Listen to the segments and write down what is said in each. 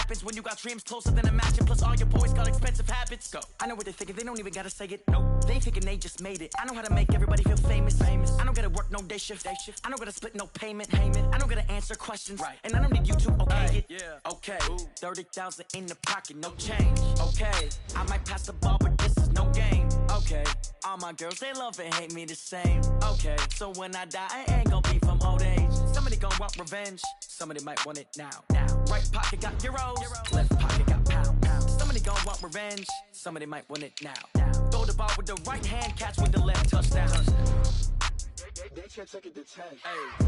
happens when you got dreams closer than a match, and plus all your boys got expensive habits. Go. I know what they're thinking, they don't even gotta say it. Nope. They thinking they just made it. I know how to make everybody feel famous. I don't gotta work no day shift. I don't gotta split no payment. I don't gotta answer questions. Right. And I don't need you to okay it. Yeah. Okay. 30,000 in the pocket, no change. Okay. I might pass the ball, but this is no game. Okay. All my girls, they love and hate me the same. Okay. So when I die, I ain't gonna be from old age. Somebody gon' want revenge. Somebody might want it now. Right pocket got euros. Left pocket got pound. Somebody gon' want revenge. Somebody might want it now. Throw the ball with the right hand, catch with the left, touchdown. They can't take it to 10. Hey.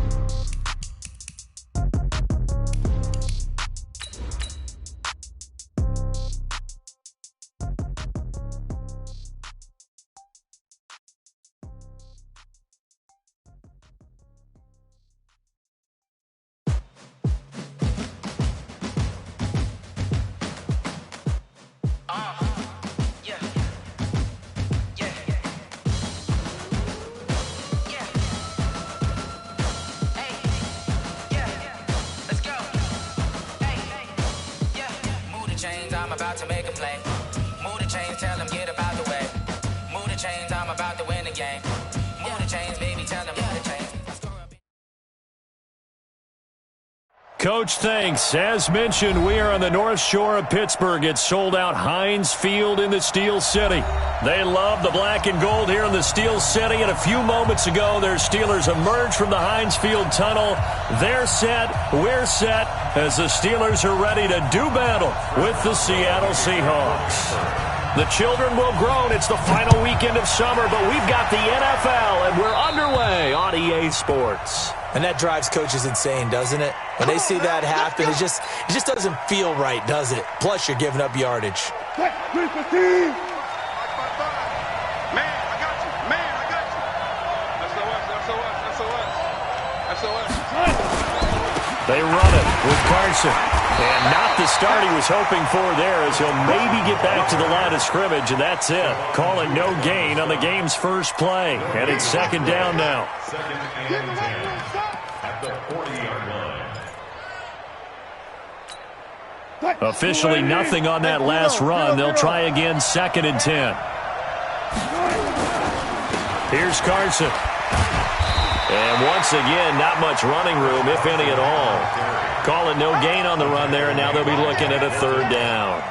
I'm about to make a play. Move the chains, tell them get about the way. Move the chains, I'm about to win the game. Move the chains, baby, tell them move the chains. Coach, thanks. As mentioned, we are on the North Shore of Pittsburgh. It's sold out Heinz Field in the Steel City. They love the black and gold here in the Steel City. And a few moments ago, their Steelers emerged from the Heinz Field tunnel. They're set. We're set as the Steelers are ready to do battle with the Seattle Seahawks. The children will groan. It's the final weekend of summer, but we've got the NFL, and we're underway on EA Sports. And that drives coaches insane, doesn't it? When they see that happen, it just doesn't feel right, does it? Plus, you're giving up yardage. Man, I got you. Man, I got you. SOS. They run it with Carson. And not the start he was hoping for there, as he'll maybe get back to the line of scrimmage, and that's it. Call it no gain on the game's first play. And it's second down now. Second and 10 at the 40-yard line. Officially nothing on that last run. They'll try again, second and 10. Here's Carson. And once again, not much running room, if any at all. Call it no gain on the run there, and now they'll be looking at a third down.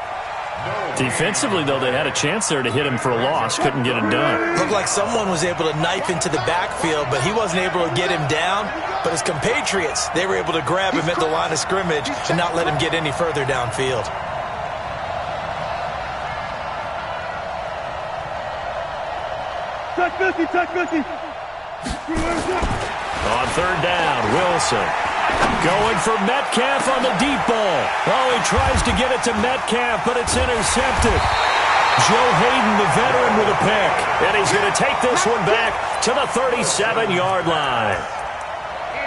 Defensively, though, they had a chance there to hit him for a loss. Couldn't get it done. Looked like someone was able to knife into the backfield, but he wasn't able to get him down. But his compatriots, they were able to grab him at the line of scrimmage and not let him get any further downfield. Check 50. On third down, Wilson. Going for Metcalf on the deep ball. Oh, he tries to get it to Metcalf, but it's intercepted. Joe Hayden, the veteran, with a pick. And he's going to take this one back to the 37-yard line.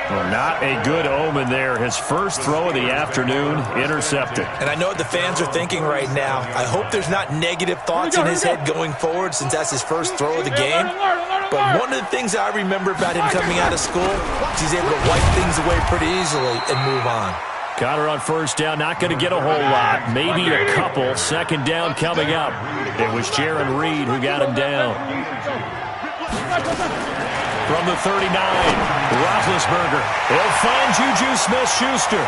Well, not a good omen there. His first throw of the afternoon, intercepted. And I know what the fans are thinking right now. I hope there's not negative thoughts in his head going forward, since that's his first throw of the game. But one of the things I remember about him coming out of school is he's able to wipe things away pretty easily and move on. Cotter on first down, not going to get a whole lot. Maybe a couple. Second down coming up. It was Jaron Reed who got him down. From the 39, Roethlisberger. He'll find Juju Smith-Schuster.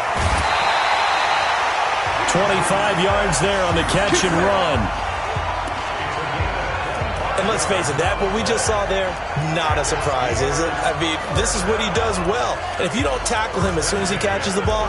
25 yards there on the catch and run. And let's face it, that what we just saw there, not a surprise, is it? I mean, this is what he does well. And if you don't tackle him as soon as he catches the ball,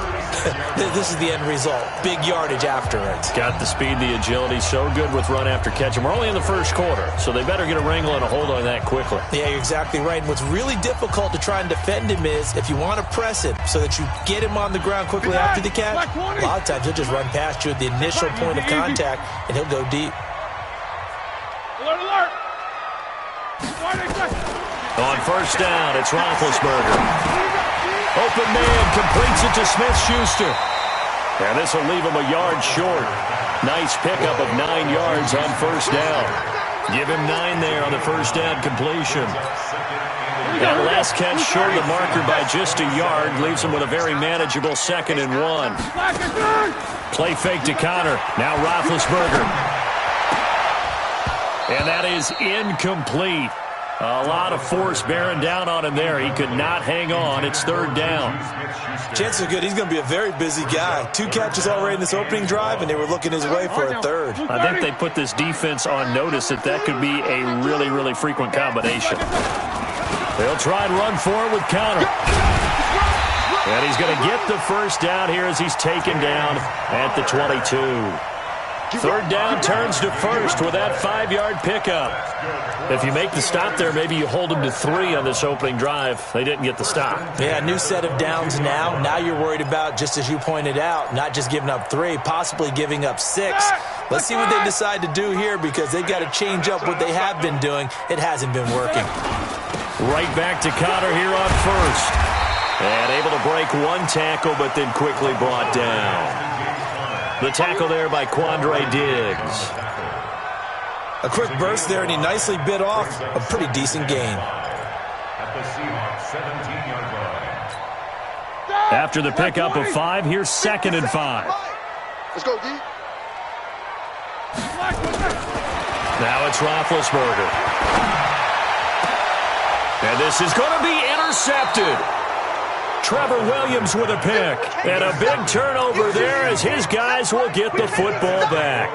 this is the end result. Big yardage after it. Got the speed, the agility, so good with run after catch. And we're only in the first quarter, so they better get a wrangle and a hold on that quickly. Yeah, you're exactly right. And what's really difficult to try and defend him is if you want to press him so that you get him on the ground quickly after the catch, a lot of times he'll just run past you at the initial point of contact, and he'll go deep. Alert! On first down, it's Roethlisberger. Open man completes it to Smith-Schuster. And this will leave him a yard short. Nice pickup of 9 yards on first down. Give him 9 there on the first down completion. That last catch short of the marker by just a yard leaves him with a very manageable 2nd and 1. Play fake to Connor. Now Roethlisberger. And that is incomplete. A lot of force bearing down on him there. He could not hang on. It's 3rd down. Chances are good he's going to be a very busy guy. 2 catches already in this opening drive, and they were looking his way for a 3rd. I think they put this defense on notice that could be a really, really frequent combination. They'll try and run for it with Connor. And he's going to get the first down here as he's taken down at the 22. 3rd down turns to 1st with that 5-yard pickup. If you make the stop there, maybe you hold them to 3 on this opening drive. They didn't get the stop. Yeah, new set of downs now. Now you're worried about, just as you pointed out, not just giving up 3, possibly giving up 6. Let's see what they decide to do here because they've got to change up what they have been doing. It hasn't been working. Right back to Connor here on 1st. And able to break 1 tackle, but then quickly brought down. The tackle there by Quandre Diggs. A quick burst there, and he nicely bit off a pretty decent gain. After the pickup of 5, here's 2nd and 5. Let's go, D. Now it's Roethlisberger. And this is going to be intercepted. Trevor Williams with a pick. And a big turnover there as his guys will get the football back.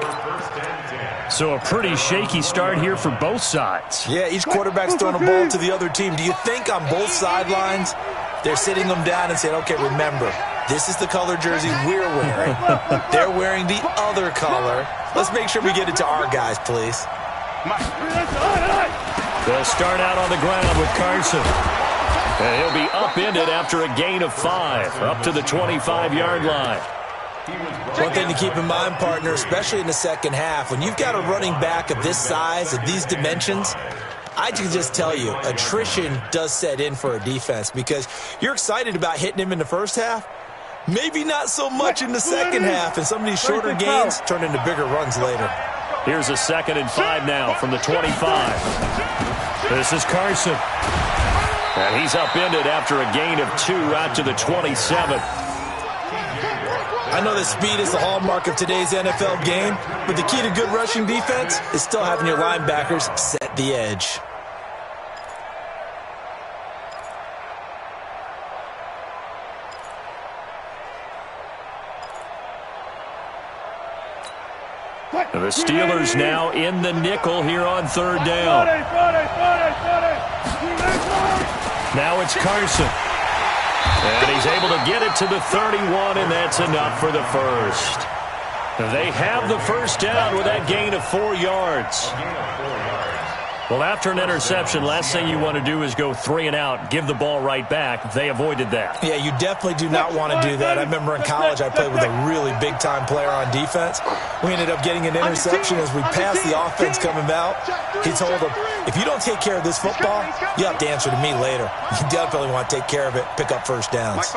So a pretty shaky start here for both sides. Yeah, each quarterback's throwing a ball to the other team. Do you think on both sidelines they're sitting them down and saying, okay, remember, this is the color jersey we're wearing. They're wearing the other color. Let's make sure we get it to our guys, please. They'll start out on the ground with Carson. And he'll be upended after a gain of 5, up to the 25-yard line. One thing to keep in mind, partner, especially in the second half, when you've got a running back of this size, of these dimensions, I can just tell you, attrition does set in for a defense because you're excited about hitting him in the first half. Maybe not so much in the second half, and some of these shorter gains turn into bigger runs later. Here's a 2nd and 5 now from the 25. This is Carson. And he's upended after a gain of 2 out to the 27. I know that speed is the hallmark of today's NFL game, but the key to good rushing defense is still having your linebackers set the edge. The Steelers now in the nickel here on 3rd down. Now it's Carson. And he's able to get it to the 31, and that's enough for the first. They have the first down with that gain of 4 yards. Well, after an interception, last thing you want to do is go 3 and out, give the ball right back. They avoided that. Yeah, you definitely do not want to do that. I remember in college I played with a really big-time player on defense. We ended up getting an interception as we passed the offense coming out. He told him, if you don't take care of this football, you have to answer to me later. You definitely want to take care of it, pick up first downs.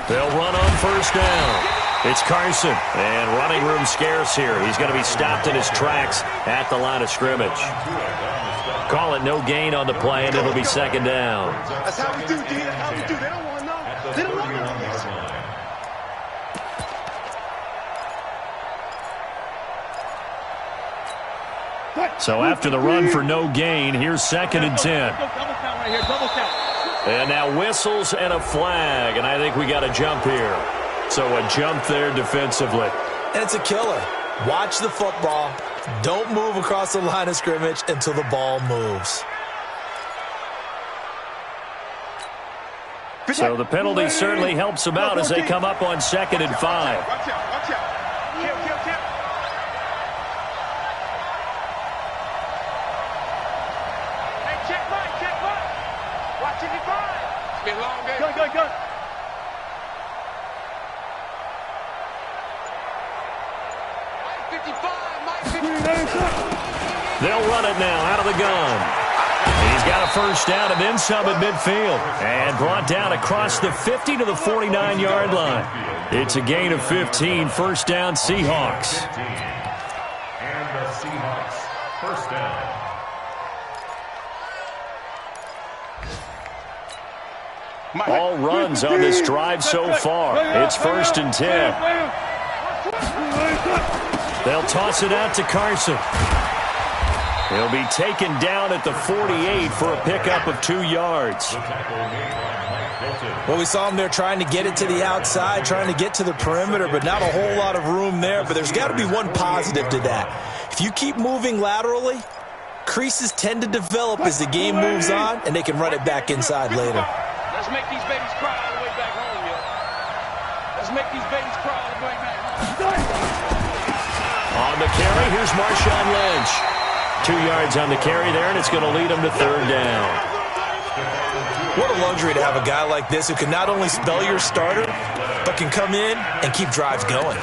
They'll run on first down. It's Carson, and running room scarce here. He's going to be stopped in his tracks at the line of scrimmage. Call it no gain on the play, and it'll be 2nd down. That's how we do, D. That's how we do. They don't want to know. They don't want to know. So after the run for no gain, here's 2nd and 10. And now whistles and a flag, and I think we got a jump here. So a jump there defensively. And it's a killer. Watch the football. Don't move across the line of scrimmage until the ball moves. So the penalty certainly helps them out as they come up on 2nd and 5. Watch out, watch out. Kill. Hey, check Mike. Watch it, 5. It's been long, baby. Go. They'll run it now out of the gun. He's got a first down and then some at midfield. And brought down across the 50 to the 49-yard line. It's a gain of 15, first down Seahawks. Seahawks. First down. All runs on this drive so far. It's 1st and 10. They'll toss it out to Carson. He'll be taken down at the 48 for a pickup of 2 yards. Well, we saw him there trying to get it to the outside, trying to get to the perimeter, but not a whole lot of room there. But there's got to be one positive to that. If you keep moving laterally, creases tend to develop as the game moves on, and they can run it back inside later. Let's make these babies cry all the way back home, yo. Let's make these babies cry all the way back home. On the carry, here's Marshawn Lynch. 2 yards on the carry there, and it's going to lead him to 3rd down. What a luxury to have a guy like this who can not only spell your starter, but can come in and keep drives going.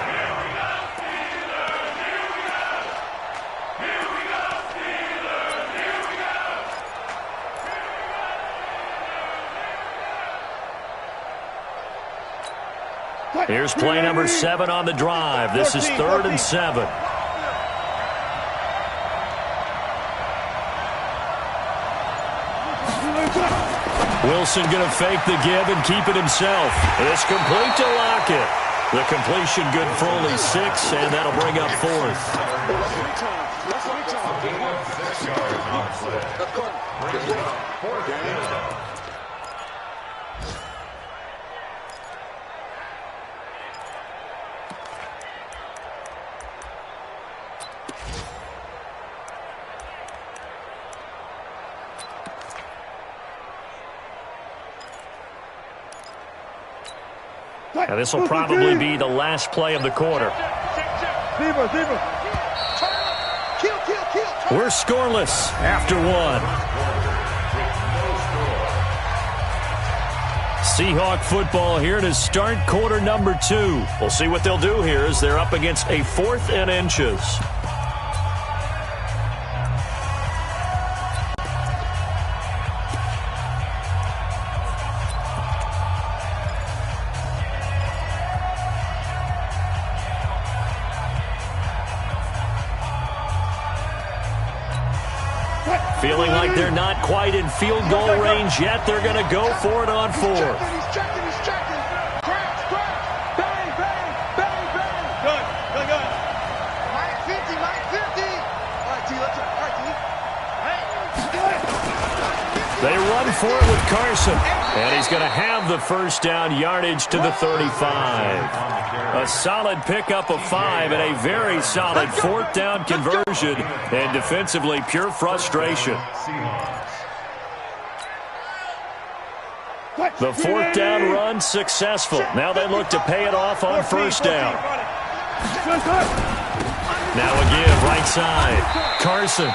Here's play number 7 on the drive. This is 3rd and 7. Wilson going to fake the give and keep it himself. It's complete to Lockett. The completion good for only 6, and that'll bring up 4th. Now this will probably be the last play of the quarter. We're scoreless after 1. Seahawk football here to start quarter number 2. We'll see what they'll do here as they're up against a 4th and inches. Feeling like they're not quite in field goal range yet. They're going to go for it on 4th. He's checking. Crash. Bang, bang, bang, bang. Good. Mike 50. All right, T, let's go. All right, T. They run for it with Carson. And he's going to have the first down yardage to the 35. A solid pickup of 5 and a very solid 4th down conversion. And defensively, pure frustration. The 4th down run successful. Now they look to pay it off on 1st down. Now a give right side. Carson.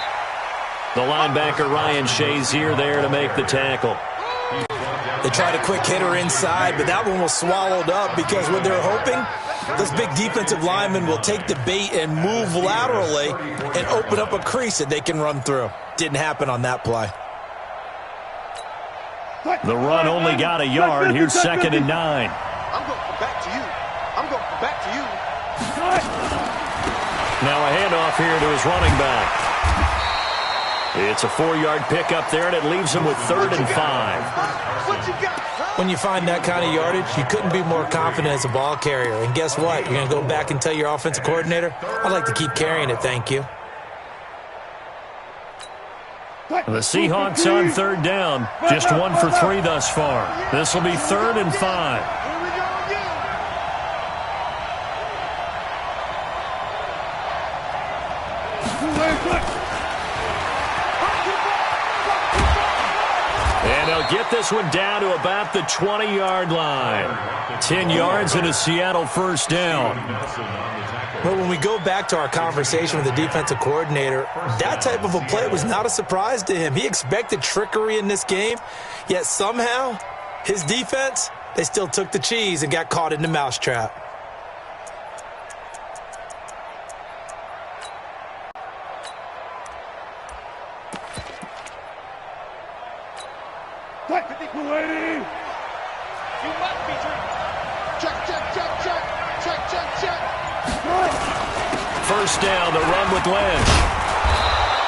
The linebacker Ryan Shazier there to make the tackle. They tried a quick hitter inside, but that one was swallowed up because what they're hoping, this big defensive lineman will take the bait and move laterally and open up a crease that they can run through. Didn't happen on that play. The run only got a yard. Here's 2nd and 9. I'm going back to you. Now a handoff here to his running back. It's a 4-yard pickup there, and it leaves him with 3rd and 5. When you find that kind of yardage, you couldn't be more confident as a ball carrier. And guess what? You're going to go back and tell your offensive coordinator, I'd like to keep carrying it, thank you. The Seahawks on 3rd down. Just 1 for 3 thus far. This will be 3rd and 5. And they'll get this one down to about the 20-yard line. 10 yards and a Seattle first down. But when we go back to our conversation with the defensive coordinator, that type of a play was not a surprise to him. He expected trickery in this game, yet somehow his defense, they still took the cheese and got caught in the mousetrap. first down. The run with Lynch.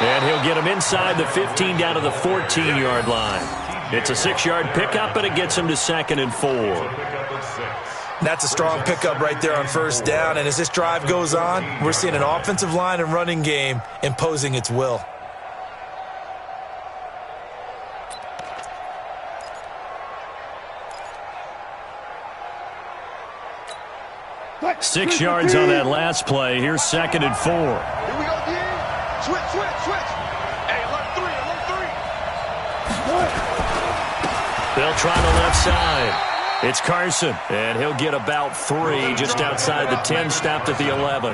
And he'll get him inside the 15 down to the 14-yard line. It's a 6-yard pickup, but it gets him to 2nd and 4. That's a strong pickup right there on first down. And as this drive goes on, we're seeing an offensive line and running game imposing its will. 6 yards on that last play. Here's 2nd and 4. Here we go again. Switch, switch, switch. Hey, alert 3, alert 3. They'll try the left side. It's Carson, and he'll get about 3 just outside the 10, stopped at the 11.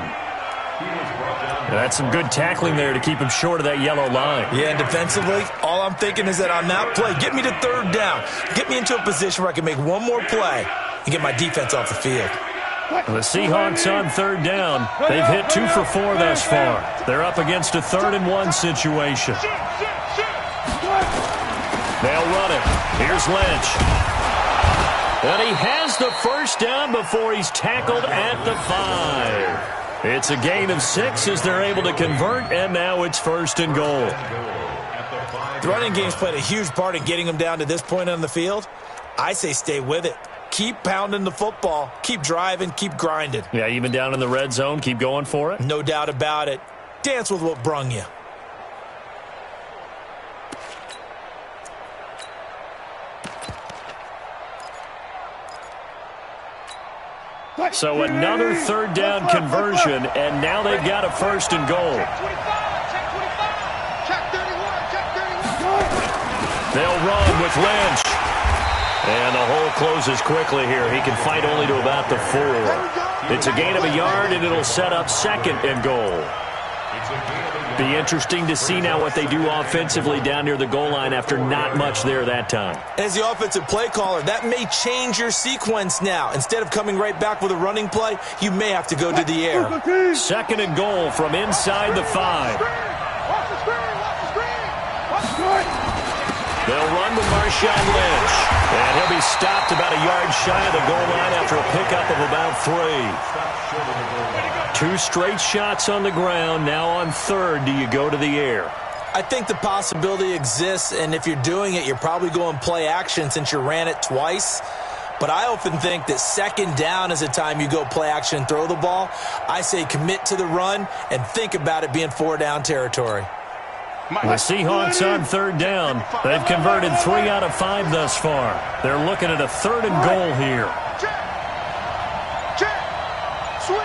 That's some good tackling there to keep him short of that yellow line. Yeah, and defensively, all I'm thinking is that on that play, get me to 3rd down. Get me into a position where I can make one more play and get my defense off the field. The Seahawks on 3rd down. They've hit 2 for 4 thus far. They're up against a 3rd and 1 situation. They'll run it. Here's Lynch. And he has the first down before he's tackled at the 5. It's a gain of 6 as they're able to convert, and now it's 1st and goal. The running game's played a huge part in getting them down to this point on the field. I say stay with it. Keep pounding the football. Keep driving. Keep grinding. Yeah, even down in the red zone, keep going for it. No doubt about it. Dance with what brung you. So another 3rd down conversion, and now they've got a 1st and goal. They'll run with Lynch. And the hole closes quickly here. He can fight only to about the 4. It's a gain of a yard, and it'll set up 2nd and goal. Be interesting to see now what they do offensively down near the goal line after not much there that time. As the offensive play caller, that may change your sequence now. Instead of coming right back with a running play, you may have to go to the air. 2nd and goal from inside the 5. They'll run with Marshawn Lynch. And he'll be stopped about a yard shy of the goal line after a pickup of about 3. 2 straight shots on the ground. Now on 3rd, do you go to the air? I think the possibility exists, and if you're doing it, you're probably going play action since you ran it twice. But I often think that 2nd down is the time you go play action and throw the ball. I say commit to the run and think about it being 4 down territory. The Seahawks on 3rd down. They've converted 3 out of 5 thus far. They're looking at a 3rd and goal here. Check. Switch.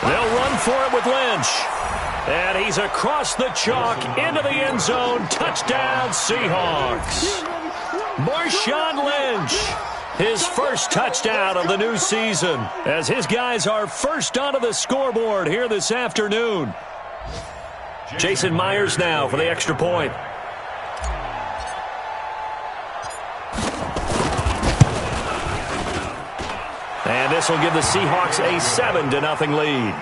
They'll run for it with Lynch. And he's across the chalk into the end zone. Touchdown, Seahawks. Marshawn Lynch. His first touchdown of the new season as his guys are first onto the scoreboard here this afternoon. Jason Myers now for the extra point. And this will give the Seahawks a 7-0 lead.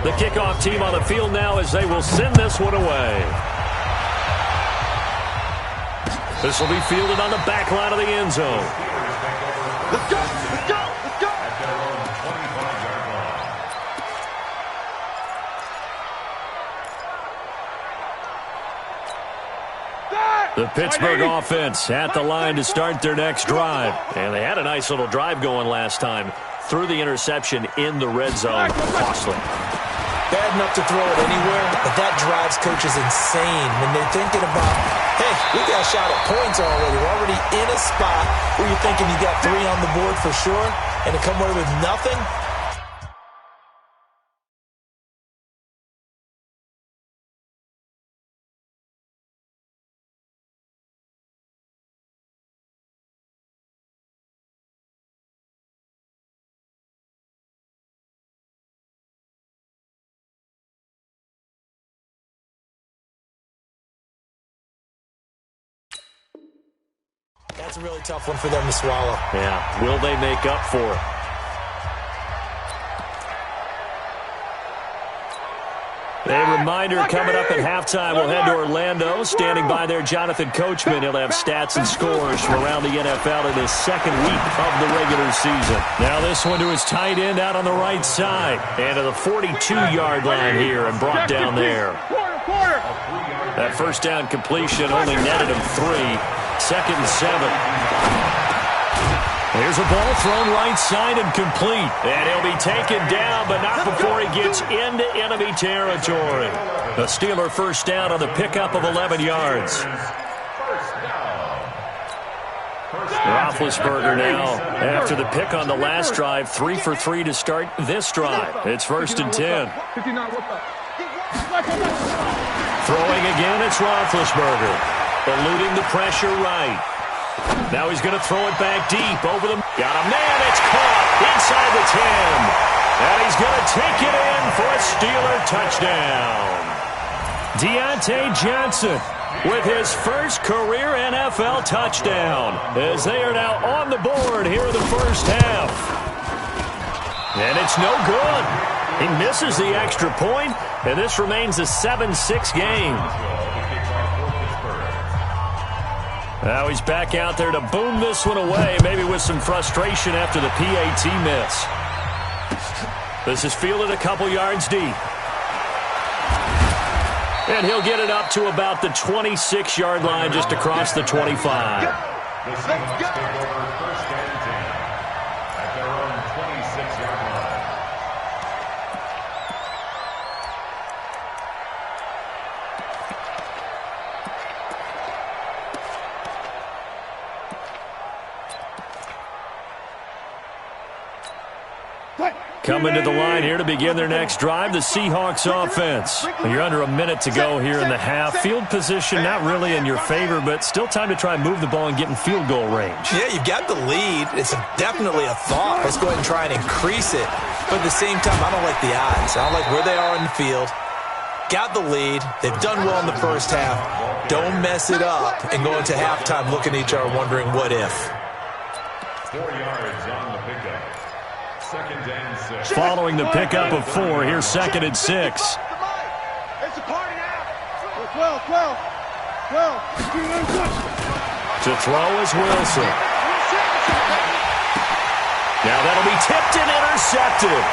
The kickoff team on the field now as they will send this one away. This will be fielded on the back line of the end zone. Let's go. The Pittsburgh offense at the line to start their next drive. And they had a nice little drive going last time. Threw the interception in the red zone. Costly. Bad enough to throw it anywhere, but that drives coaches insane when they're thinking about, hey, we got a shot at points already. We're already in a spot where you're thinking you got 3 on the board for sure, and to come away with nothing. That's a really tough one for them to swallow. Yeah. Will they make up for it? A reminder coming up at halftime, we'll head to Orlando. Standing by there, Jonathan Coachman. He'll have stats and scores from around the NFL in his second week of the regular season. Now this one to his tight end out on the right side. And to the 42-yard line here and brought down there. That first down completion only netted him 3. 2nd and 7. Here's a ball thrown right side and complete. And he'll be taken down, but not before he gets into enemy territory. The Steeler first down on the pickup of 11 yards. Roethlisberger now, after the pick on the last drive, 3 for 3 to start this drive. It's 1st and 10. Throwing again, it's Roethlisberger. Eluding the pressure right. Now he's going to throw it back deep over the... Got a man, it's caught inside the 10. And he's going to take it in for a Steeler touchdown. Deontay Johnson with his first career NFL touchdown as they are now on the board here in the first half. And it's no good. He misses the extra point, and this remains a 7-6 game. Now he's back out there to boom this one away, maybe with some frustration after the PAT miss. This is fielded a couple yards deep. And he'll get it up to about the 26-yard line, just across the 25. The Steelers take over 1st and 10 at their own 26-yard line. Coming to the line here to begin their next drive, the Seahawks offense. You're under a minute to go here in the half. Field position not really in your favor, but still time to try and move the ball and get in field goal range. Yeah, you've got the lead. It's definitely a thought. Let's go ahead and try and increase it. But at the same time, I don't like the odds. I don't like where they are in the field. Got the lead. They've done well in the first half. Don't mess it up and go into halftime looking at each other wondering what if. 4 yards on the pickup. 2nd and 6. Following the pickup of 4, here's 2nd and 6. It's a party now. 12. To throw is Wilson. Now that'll be tipped and intercepted.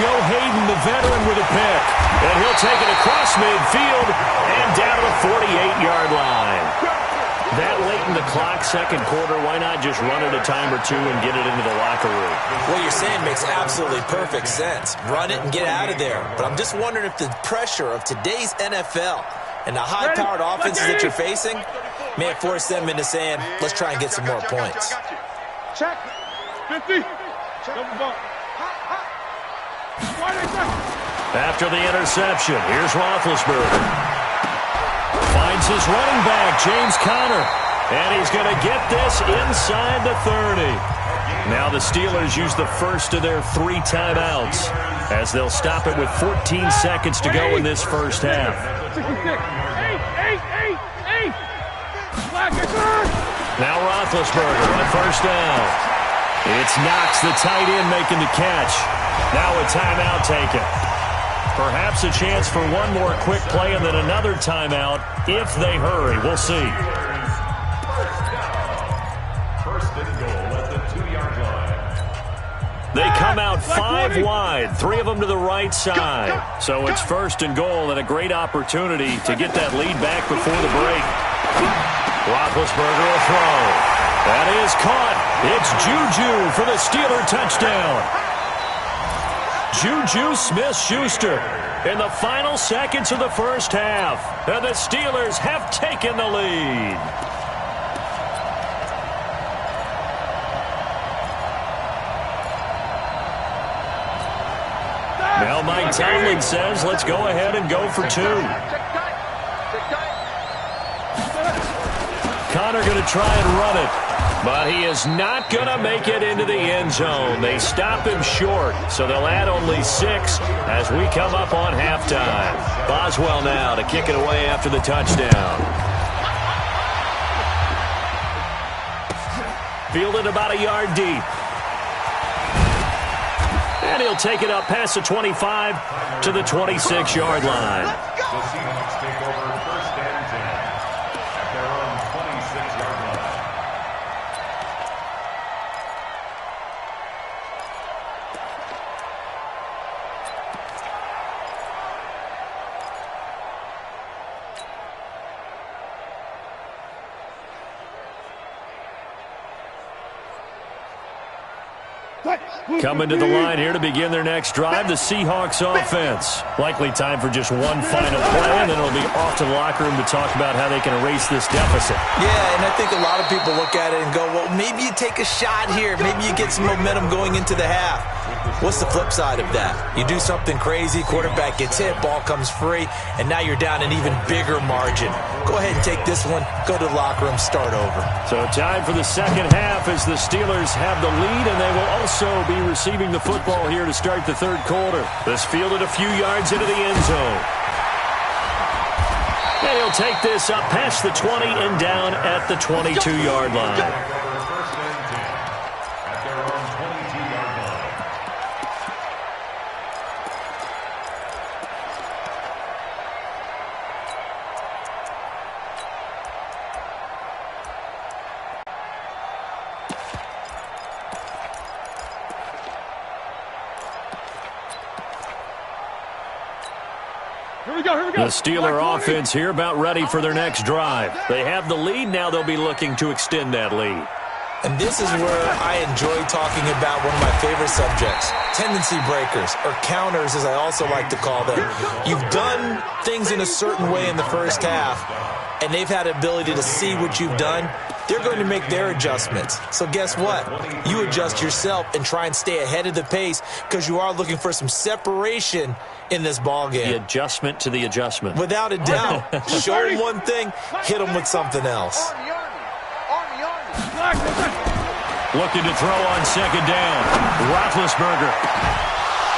Joe Hayden, the veteran, with a pick. And he'll take it across midfield and down to the 48-yard line. That late in the clock, second quarter, why not just run it a time or two and get it into the locker room? What you're saying makes absolutely perfect sense. Run it and get out of there. But I'm just wondering if the pressure of today's NFL and the high-powered offenses that you're facing may have forced them into saying, let's try and get some more points. Check. 50. After the interception, here's Roethlisberger. Finds his running back, James Conner. And he's going to get this inside the 30. Now the Steelers use the first of their 3 timeouts as they'll stop it with 14 seconds to go in this first half. Now Roethlisberger on first down. It's Knox, the tight end, making the catch. Now a timeout taken. Perhaps a chance for one more quick play and then another timeout if they hurry. We'll see. First and goal at the 2-yard line. They come out 5 wide, 3 of them to the right side. So it's 1st and goal and a great opportunity to get that lead back before the break. Roethlisberger will throw. That is caught. It's Juju for the Steeler touchdown. Juju Smith-Schuster in the final seconds of the first half. And the Steelers have taken the lead. Now Mike Tomlin says, let's go ahead and go for 2. Conner going to try and run it. But he is not going to make it into the end zone. They stop him short, so they'll add only 6 as we come up on halftime. Boswell now to kick it away after the touchdown. Fielded about a yard deep. And he'll take it up past the 25 to the 26-yard line. The Seahawks take over first and 10 at their own 26-yard line. Coming to the line here to begin their next drive, the Seahawks offense. Likely time for just one final play, and then it'll be off to the locker room to talk about how they can erase this deficit. Yeah, and I think a lot of people look at it and go, well, maybe you take a shot here. Maybe you get some momentum going into the half. What's the flip side of that? You do something crazy, quarterback gets hit, ball comes free, and now you're down an even bigger margin. Go ahead and take this one, go to the locker room, start over. So time for the second half as the Steelers have the lead, and they will also be receiving the football here to start the third quarter. This fielded a few yards into the end zone. And he'll take this up past the 20 and down at the 22-yard line. The Steeler offense here about ready for their next drive. They have the lead. Now they'll be looking to extend that lead. And this is where I enjoy talking about one of my favorite subjects, tendency breakers, or counters as I also like to call them. You've done things in a certain way in the first half, and they've had the ability to see what you've done. They're going to make their adjustments. So guess what? You adjust yourself and try and stay ahead of the pace because you are looking for some separation in this ball game. The adjustment to the adjustment. Without a doubt. Show them one thing, hit them with something else. Looking to throw on second down. Roethlisberger.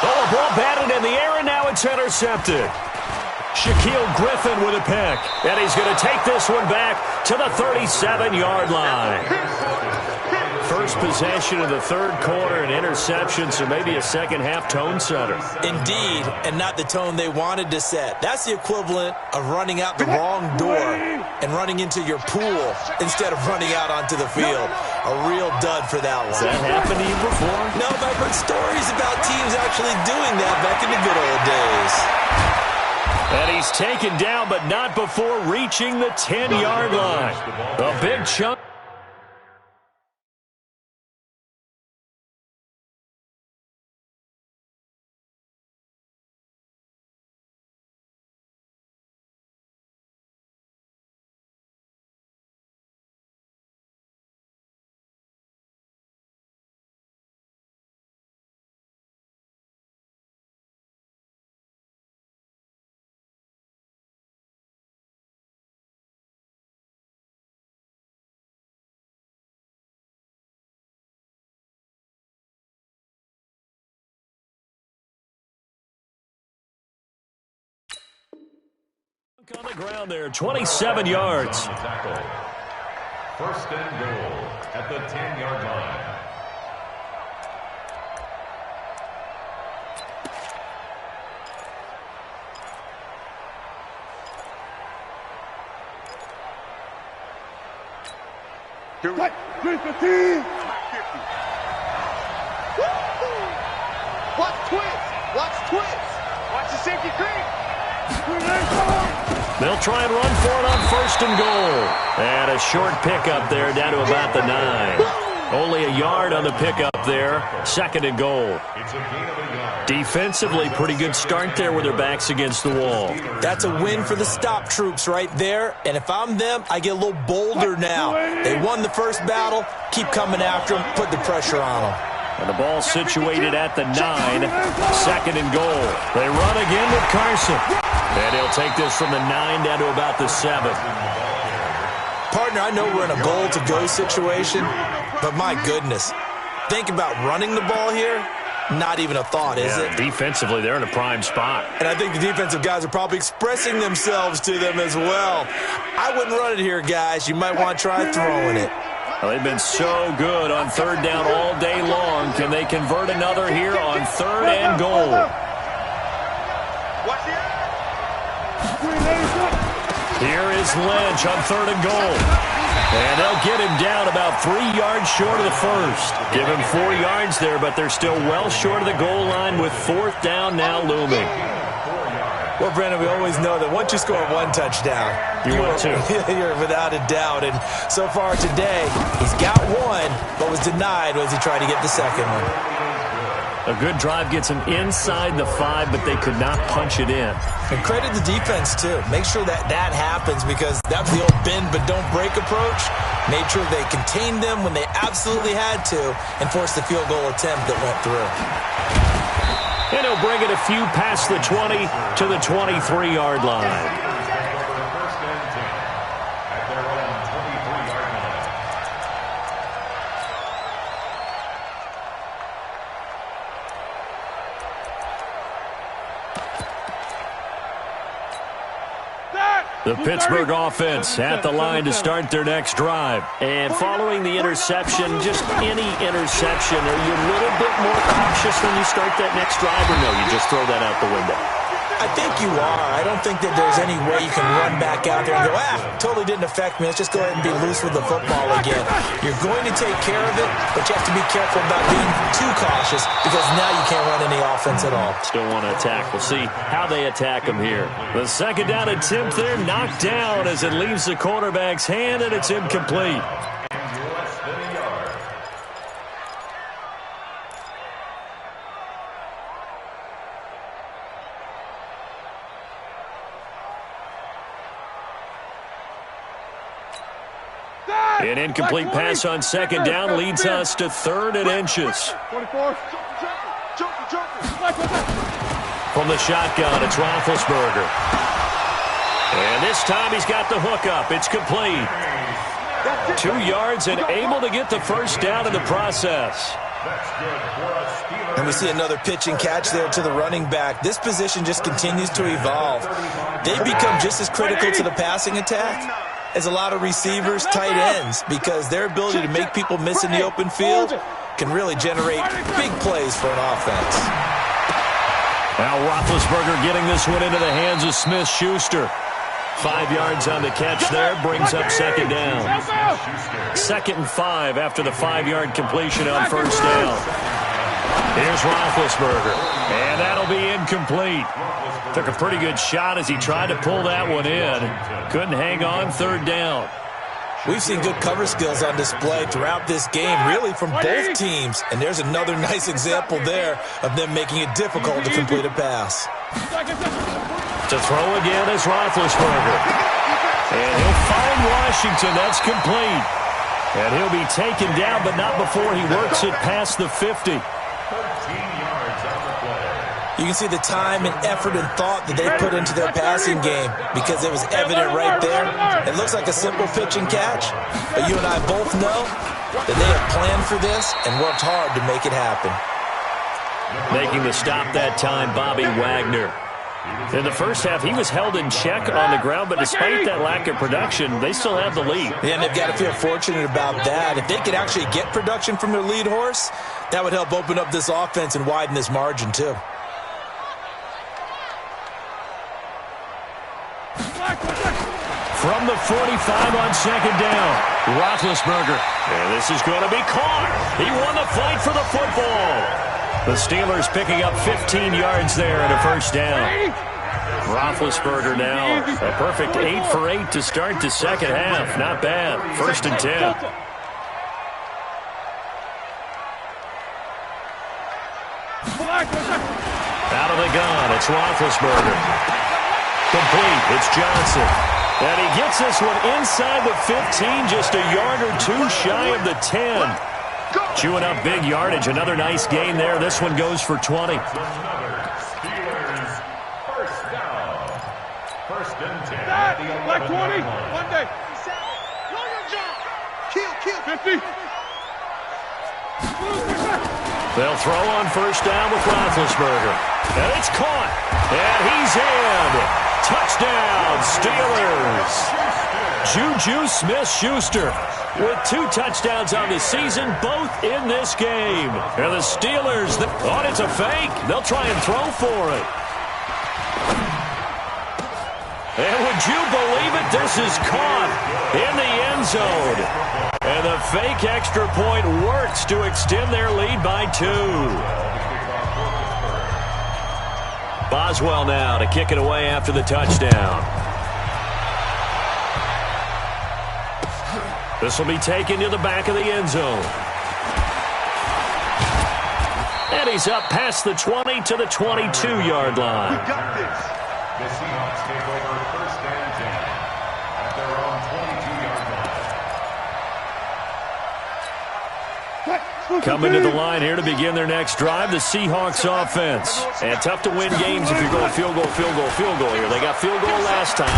Oh, a ball batted in the air, and now it's intercepted. Shaquille Griffin with a pick. And he's going to take this one back to the 37-yard line. First possession of the third quarter, an interception, so maybe a second-half tone setter. Indeed, and not the tone they wanted to set. That's the equivalent of running out the wrong door and running into your pool instead of running out onto the field. A real dud for that one. Has that happened to you before? No, but I've heard stories about teams actually doing that back in the good old days. And he's taken down, but not before reaching the 10-yard line. A big chunk. On the ground there, 27 yards. First and goal at the 10-yard line. Watch twist. Watch twist. Watch the safety creep. They'll try and run for it on first and goal. And a short pickup there down to about the 9. Only a yard on the pickup there. Second and goal. Defensively, pretty good start there with their backs against the wall. That's a win for the stop troops right there. And if I'm them, I get a little bolder now. They won the first battle. Keep coming after them. Put the pressure on them. And the ball situated at the 9. Second and goal. They run again with Carson. And he'll take this from the 9 down to about the 7. Partner, I know we're in a goal-to-go situation, but my goodness, think about running the ball here. Not even a thought, is it? Defensively, they're in a prime spot. And I think the defensive guys are probably expressing themselves to them as well. I wouldn't run it here, guys. You might want to try throwing it. Well, they've been so good on third down all day long. Can they convert another here on third and goal? Here is Lynch on 3rd and goal. And they'll get him down about 3 yards short of the first. Give him 4 yards there, but they're still well short of the goal line with 4th down now looming. Well, Brandon, we always know that once you score 1 touchdown, you're without a doubt. And so far today, he's got 1, but was denied as he tried to get the second one. A good drive gets him inside the 5, but they could not punch it in. And credit the defense, too. Make sure that happens, because that was the old bend but don't break approach. Made sure they contained them when they absolutely had to and forced the field goal attempt that went through. And he'll bring it a few past the 20 to the 23-yard line. The Pittsburgh offense at the line to start their next drive. And following the interception, just any interception, are you a little bit more cautious when you start that next drive, or no, you just throw that out the window? I think you are. I don't think that there's any way you can run back out there and go, totally didn't affect me. Let's just go ahead and be loose with the football again. You're going to take care of it, but you have to be careful about being too cautious, because now you can't run any offense at all. Still want to attack. We'll see how they attack him here. The 2nd down attempt there knocked down as it leaves the quarterback's hand, and it's incomplete. An incomplete pass on 2nd down leads us to 3rd and inches. From the shotgun, it's Roethlisberger. And this time he's got the hook up. It's complete. 2 yards and able to get the 1st down in the process. And we see another pitch and catch there to the running back. This position just continues to evolve. They've become just as critical to the passing attack as a lot of receivers, tight ends, because their ability to make people miss in the open field can really generate big plays for an offense. Now Roethlisberger getting this one into the hands of Smith-Schuster. 5 yards on the catch there, brings up 2nd down. 2nd and 5 after the 5-yard completion on 1st down. Here's Roethlisberger, and that'll be incomplete. Took a pretty good shot as he tried to pull that one in. Couldn't hang on 3rd down. We've seen good cover skills on display throughout this game, really from both teams. And there's another nice example there of them making it difficult to complete a pass. To throw again is Roethlisberger. And he'll find Washington. That's complete. And he'll be taken down, but not before he works it past the 50. You can see the time and effort and thought that they put into their passing game, because it was evident right there. It looks like a simple pitch and catch, but you and I both know that they have planned for this and worked hard to make it happen. Making the stop that time, Bobby Wagner. In the first half, he was held in check on the ground, but despite that lack of production, they still have the lead. Yeah, and they've got to feel fortunate about that. If they could actually get production from their lead horse, that would help open up this offense and widen this margin too. From the 45 on 2nd down, Roethlisberger. And this is going to be caught. He won the fight for the football. The Steelers picking up 15 yards there and a 1st down. Roethlisberger now a perfect 8 for 8 to start the 2nd half. Not bad. 1st and 10. Out of the gun, it's Roethlisberger. Complete, it's Johnson. And he gets this one inside the 15, just a yard or 2 shy of the 10. Chewing up big yardage, another nice gain there. This one goes for 20. Steelers, 1st down. 1st and 10. Black 20, one day. Kill. 50. They'll throw on 1st down with Roethlisberger. And it's caught. And he's in. Touchdown, Steelers. Juju Smith-Schuster with 2 touchdowns on the season, both in this game. And the Steelers, it's a fake. They'll try and throw for it. And with Would you believe it? This is caught in the end zone. And the fake extra point works to extend their lead by 2. Boswell now to kick it away after the touchdown. This will be taken to the back of the end zone. And he's up past the 20 to the 22-yard line. We got this. The Seahawks take over first and 10 at their own 22-yard line. Coming to the line here to begin their next drive, the Seahawks offense. And tough to win games if you're going field goal, field goal, field goal here. They got field goal last time.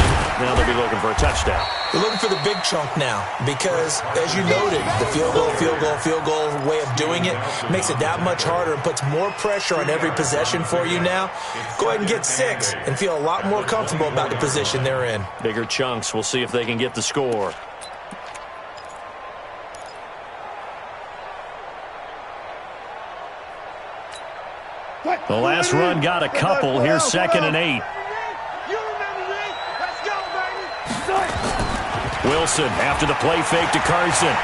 Now they'll be looking for a touchdown. They're looking for the big chunk now because, as you noted, the field goal, field goal, field goal way of doing it makes it that much harder and puts more pressure on every possession for you now. Go ahead and get 6 and feel a lot more comfortable about the position they're in. Bigger chunks. We'll see if they can get the score. The last run got a couple. Here's 2nd and 8. Wilson after the play fake to Carson.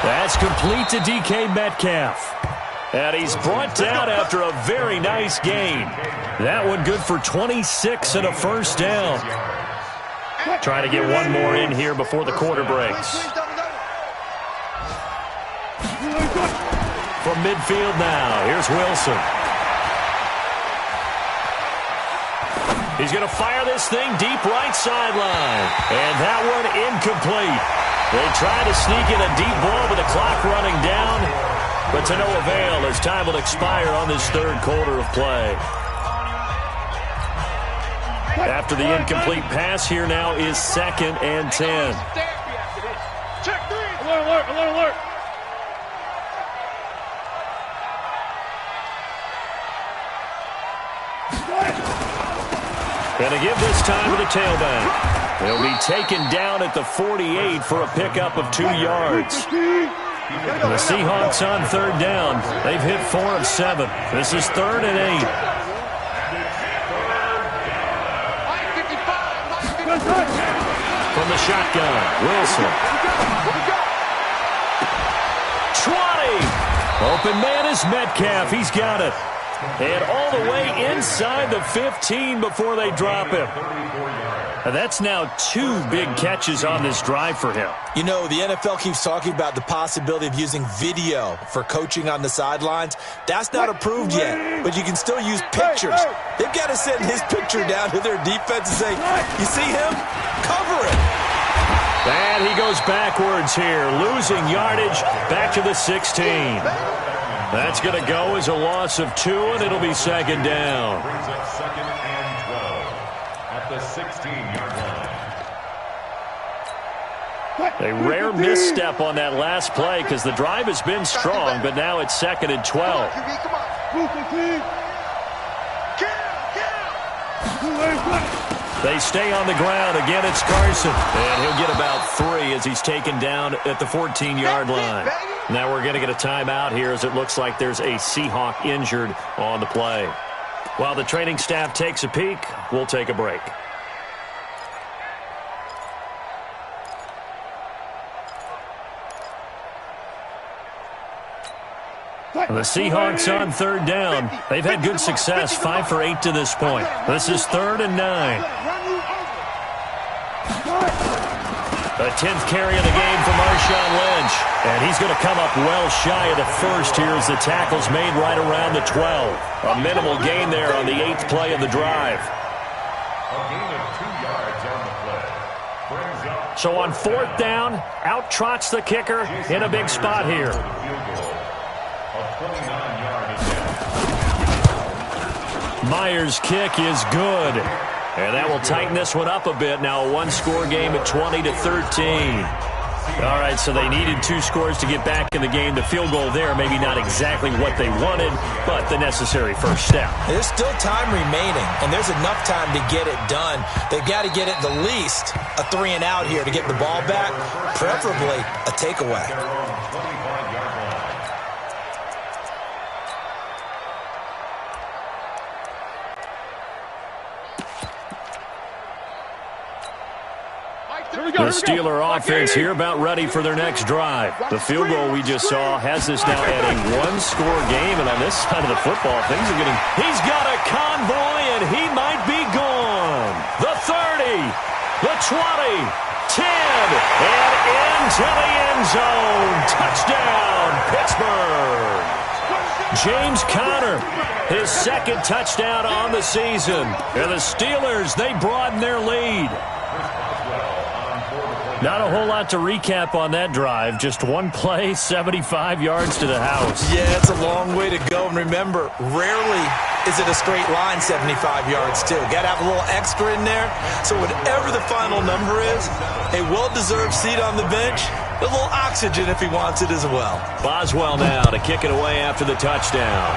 That's complete to DK Metcalf. And he's brought down after a very nice gain. That one good for 26 and a first down. Trying to get one more in here before the quarter breaks. From midfield now, here's Wilson. He's going to fire this thing deep right sideline. And that one incomplete. They try to sneak in a deep ball with the clock running down, but to no avail as time will expire on this third quarter of play. After the incomplete pass, here now is 2nd and 10. Check 3. Alert, alert, alert. Going to give this time to the tailback. He'll be taken down at the 48 for a pickup of 2 yards. The Seahawks on 3rd down. They've hit 4 of 7. This is 3rd and 8. From the shotgun, Wilson. 20. Open man is Metcalf. He's got it. And all the way inside the 15 before they drop him. And that's now 2 big catches on this drive for him. You know, the NFL keeps talking about the possibility of using video for coaching on the sidelines. That's not approved yet, but you can still use pictures. They've got to send his picture down to their defense and say, you see him? Cover it. And he goes backwards here, losing yardage back to the 16. That's going to go as a loss of 2, and it'll be 2nd down. Brings up 2nd and 12 at the 16-yard line. A rare misstep on that last play because the drive has been strong, but now it's 2nd and 12. They stay on the ground. Again, it's Carson. And he'll get about 3 as he's taken down at the 14-yard line. Now we're going to get a timeout here as it looks like there's a Seahawk injured on the play. While the training staff takes a peek, we'll take a break. The Seahawks on 3rd down. They've had good success, 5 for 8 to this point. This is 3rd and 9. The 10th carry of the game for Marshawn Lynch. And he's going to come up well shy of the first here as the tackle's made right around the 12. A minimal gain there on the 8th play of the drive. A gain of 2 yards on the play. Brings up So on 4th down, out trots the kicker in a big spot here. field goal. A 29-yard attempt. Myers' kick is good. And that will tighten this one up a bit. Now a one-score game at 20-13. All right, so they needed 2 scores to get back in the game. The field goal there, maybe not exactly what they wanted, but the necessary first step. There's still time remaining, and there's enough time to get it done. They've got to get at the least a 3 and out here to get the ball back, preferably a takeaway. Their own 25-yard line. The Steeler offense here about ready for their next drive. The field goal we just saw has this now at a one-score game, and on this side of the football, things are getting... He's got a convoy, and he might be gone. The 30, the 20, 10, and into the end zone. Touchdown, Pittsburgh. James Conner, his second touchdown on the season. And the Steelers, they broaden their lead. Not a whole lot to recap on that drive. Just one play, 75 yards to the house. Yeah, it's a long way to go. And remember, rarely is it a straight line 75 yards, too. Got to have a little extra in there. So whatever the final number is, a well-deserved seat on the bench, a little oxygen if he wants it as well. Boswell now to kick it away after the touchdown.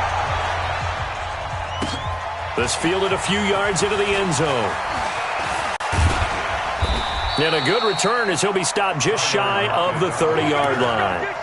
This fielded a few yards into the end zone. And a good return as he'll be stopped just shy of the 30-yard line.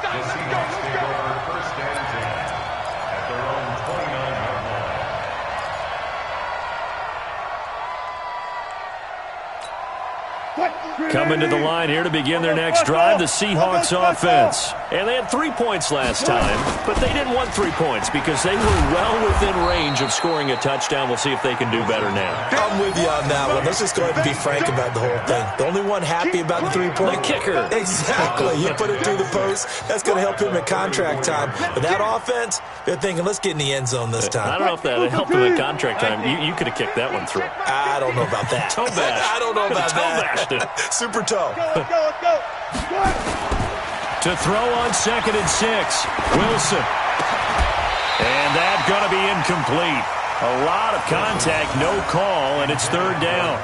Coming to the line here to begin their next drive, the Seahawks offense. And they had 3 points last time, but they didn't want 3 points because they were well within range of scoring a touchdown. We'll see if they can do better now. I'm with you on that one. Let's just go ahead and be frank about the whole thing. The only one happy about the 3-point? The kicker. Exactly. You put it through the post. That's going to help him at contract time. But that offense, they're thinking, let's get in the end zone this time. I don't know if that helped him at contract time. You could have kicked that one through. I don't know about that. Toe bash. I don't know about Toe bashed it. Super toe. Let's go. To throw on 2nd and 6. Wilson. And that's going to be incomplete. A lot of contact, no call, and it's 3rd down.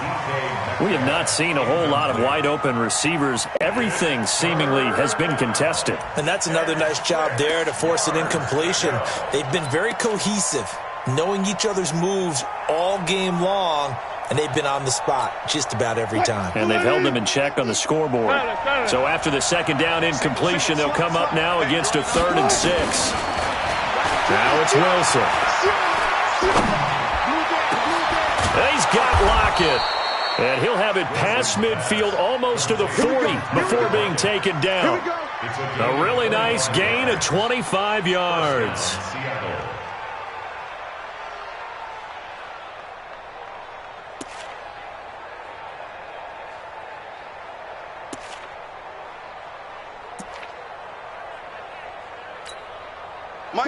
We have not seen a whole lot of wide-open receivers. Everything seemingly has been contested. And that's another nice job there to force an incompletion. They've been very cohesive, knowing each other's moves all game long, and they've been on the spot just about every time. And they've held them in check on the scoreboard. So after the 2nd down incompletion, they'll come up now against a 3rd and 6. Now it's Wilson. He's got Lockett. And he'll have it past midfield almost to the 40 before being taken down. A really nice gain of 25 yards.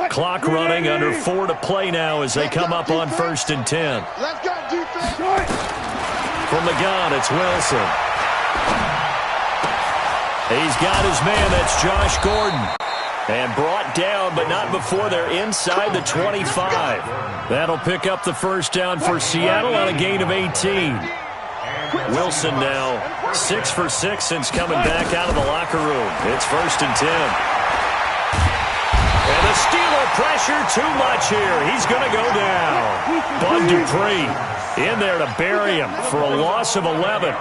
Clock running, under 4 to play now as they come up on 1st and 10. Let's go, defense. From the gun, it's Wilson. He's got his man, that's Josh Gordon. And brought down, but not before they're inside the 25. That'll pick up the 1st down for Seattle on a gain of 18. Wilson now 6 for 6 since coming back out of the locker room. It's 1st and 10. And the Steeler pressure too much here. He's going to go down. Bud Dupree in there to bury him for a loss of 11.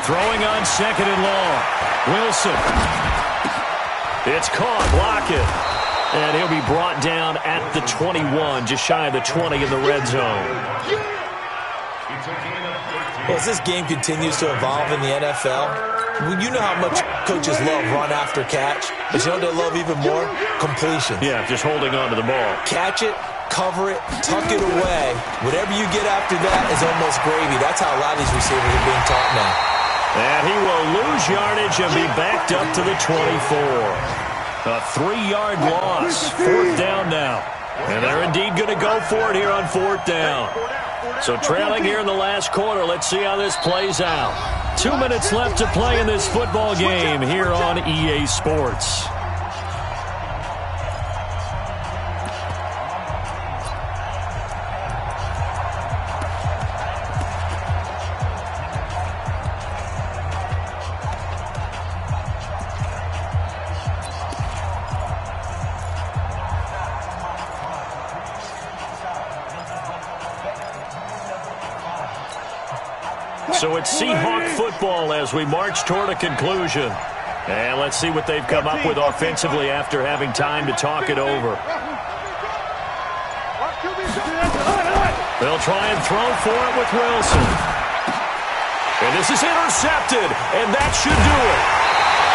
Throwing on 2nd and long. Wilson. It's caught. Lockett. And he'll be brought down at the 21, just shy of the 20 in the red zone. Well, as this game continues to evolve in the NFL, you know how much coaches love run after catch. But you know what they love even more? Completion. Yeah, just holding on to the ball. Catch it, cover it, tuck it away. Whatever you get after that is almost gravy. That's how a lot of these receivers are being taught now. And he will lose yardage and be backed up to the 24. A 3-yard loss. 4th down now. And they're indeed going to go for it here on 4th down. So trailing here in the last quarter. Let's see how this plays out. 2 minutes left to play in this football game here on EA Sports. So it's Seahawk football as we march toward a conclusion. And let's see what they've come up with offensively after having time to talk it over. They'll try and throw for it with Wilson. And this is intercepted, and that should do it.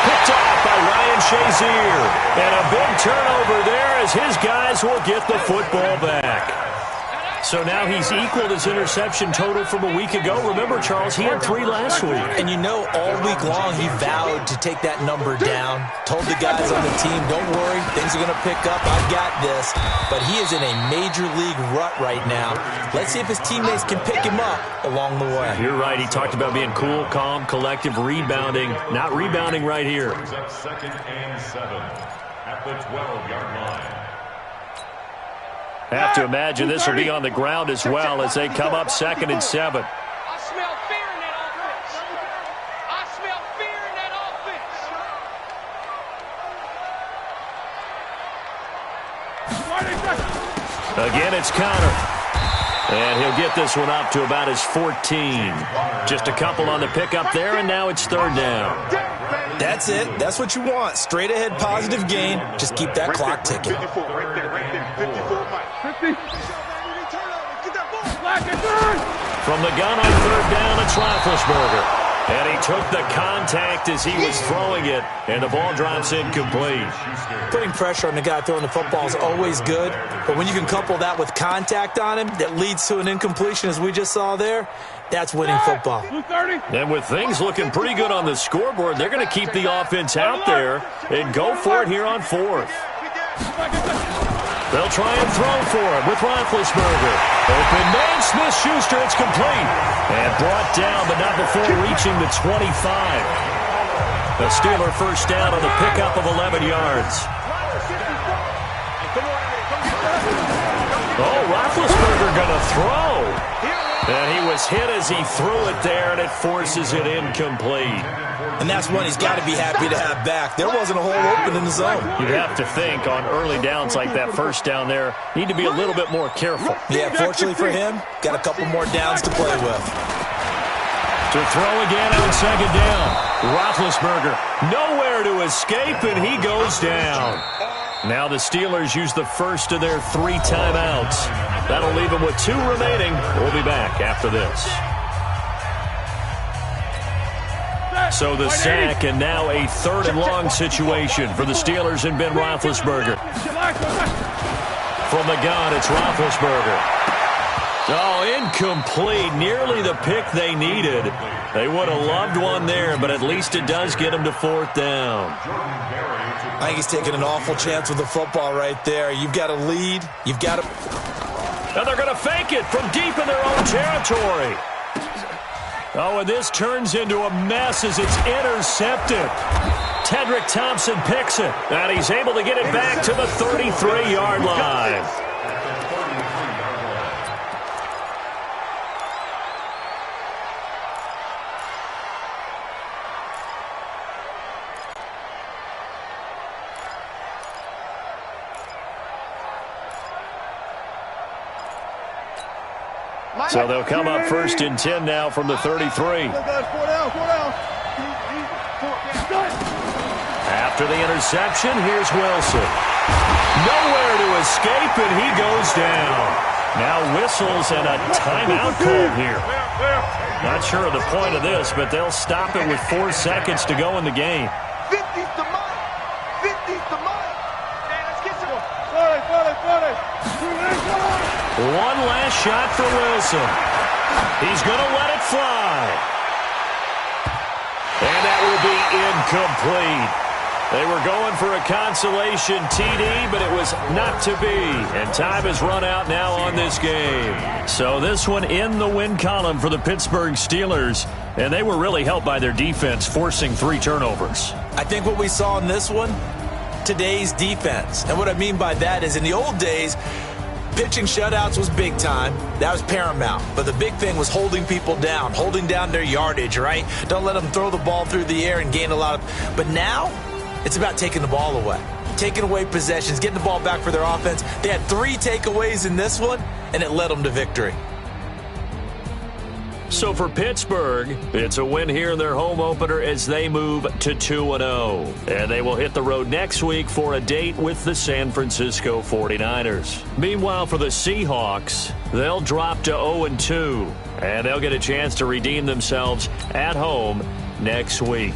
Picked off by Ryan Shazier. And a big turnover there as his guys will get the football back. So now he's equaled his interception total from a week ago. Remember, Charles, he had 3 last week. And you know, all week long he vowed to take that number down. Told the guys on the team, don't worry, things are going to pick up. I've got this. But he is in a major league rut right now. Let's see if his teammates can pick him up along the way. You're right. He talked about being cool, calm, collective, rebounding. Not rebounding right here. Second and 7 at the 12-yard line. Have to imagine this will be on the ground as well as they come up 2nd and 7. I smell fear in that offense. I smell fear in that offense. Again, it's Connor. And he'll get this one up to about his 14. Just a couple on the pickup there, and now it's 3rd down. That's it. That's what you want. Straight ahead positive gain. Just keep that clock ticking. 54, right there, 54, Mike. 50. From the gun on 3rd down, it's Roethlisberger. And he took the contact as he was throwing it, and the ball drops incomplete. Putting pressure on the guy throwing the football is always good, but when you can couple that with contact on him that leads to an incompletion, as we just saw there, that's winning football. And with things looking pretty good on the scoreboard, they're going to keep the offense out there and go for it here on 4th. They'll try and throw for him with Roethlisberger. Open man, Smith-Schuster, it's complete. And brought down, but not before reaching the 25. The Steeler first down on the pickup of 11 yards. Oh, Roethlisberger going to throw. And he was hit as he threw it there, and it forces it incomplete. And that's one he's got to be happy to have back. There wasn't a hole open in the zone. You'd have to think on early downs like that first down there, need to be a little bit more careful. Yeah, fortunately for him, got a couple more downs to play with. To throw again on 2nd down. Roethlisberger nowhere to escape, and he goes down. Now the Steelers use the first of their 3 timeouts. That'll leave them with 2 remaining. We'll be back after this. So the sack, and now a 3rd and long situation for the Steelers and Ben Roethlisberger. From the gun, it's Roethlisberger. Oh, incomplete. Nearly the pick they needed. They would have loved one there, but at least it does get them to 4th down. I think he's taking an awful chance with the football right there. You've got a lead. You've got to... And they're going to fake it from deep in their own territory. Oh, and this turns into a mess as it's intercepted. Tedrick Thompson picks it, and he's able to get it back to the 33-yard line. So they'll come up 1st and 10 now from the 33. After the interception, here's Wilson. Nowhere to escape, and he goes down. Now whistles and a timeout call here. Not sure of the point of this, but they'll stop it with 4 seconds to go in the game. 50's the Mike. 50's the Mike. Man, let's get some. 40. One last shot for Wilson. He's going to let it fly. And that will be incomplete. They were going for a consolation TD, but it was not to be. And time has run out now on this game. So this one in the win column for the Pittsburgh Steelers. And they were really helped by their defense, forcing 3 turnovers. I think what we saw in this one, today's defense. And what I mean by that is in the old days, pitching shutouts was big time. That was paramount. But the big thing was holding people down, holding down their yardage, right? Don't let them throw the ball through the air and gain a lot of... But now, it's about taking the ball away. Taking away possessions, getting the ball back for their offense. They had 3 takeaways in this one, and it led them to victory. So for Pittsburgh, it's a win here in their home opener as they move to 2-0. And they will hit the road next week for a date with the San Francisco 49ers. Meanwhile, for the Seahawks, they'll drop to 0-2 And they'll get a chance to redeem themselves at home next week.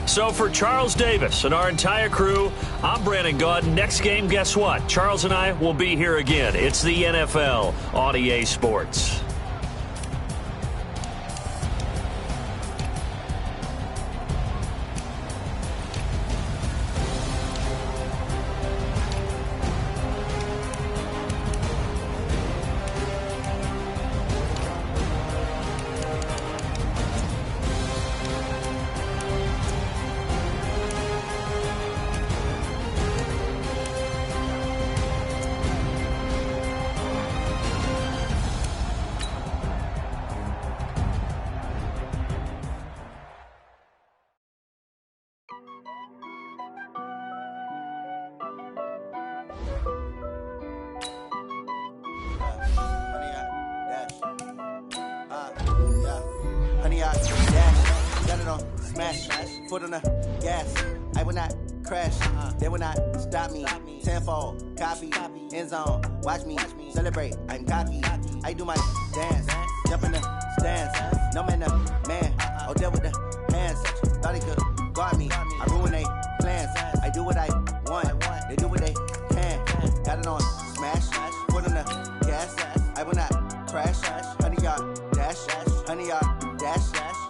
So for Charles Davis and our entire crew, I'm Brandon Gaudin. Next game, guess what? Charles and I will be here again. It's the NFL on EA Sports. Foot on the gas, I will not crash, they will not stop me. Tenfold, copy, end zone, watch me celebrate. I'm cocky, I do my dance, jump in the stands. No man, the man, Odell with the hands. Thought he could guard me, I ruin they plans. I do what I want, they do what they can. Got it on smash, foot on the gas, I will not crash. 100-yard dash, 100-yard dash,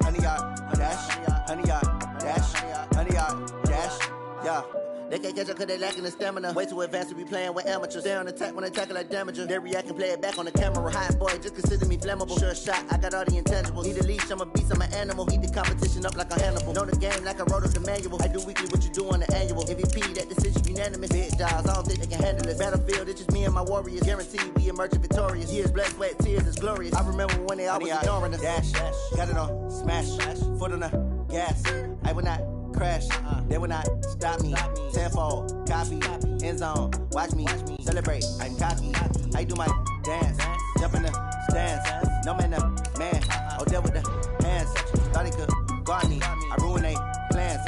100-yard dash, 100-yard dash, 100-yard dash, yeah. They can't catch up cause they lacking the stamina. Way too advanced to be playing with amateurs. Stay on attack when they tackle like damager. They react and play it back on the camera. Hot boy, just consider me flammable. Sure shot, I got all the intangibles. Need a leash, I'm a beast, I'm an animal. Heat the competition up like a Hannibal. Know the game like I wrote up the manual. I do weekly what you do on the annual. MVP, that decision unanimous. Big jobs, I don't think they can handle this. Battlefield, it's just me and my warriors. Guaranteed we emerging victorious. Years, blood, sweat, tears, it's glorious. I remember when they always ignoring us. Dash, got it on smash, foot on the gas. I will not crash, they will not stop me. Tenfold, copy, end zone, watch me celebrate. I'm cocky, I do my dance, jump in the stands. No man, the man, Odell with the hands. Thought he could guard me, I ruin they plans.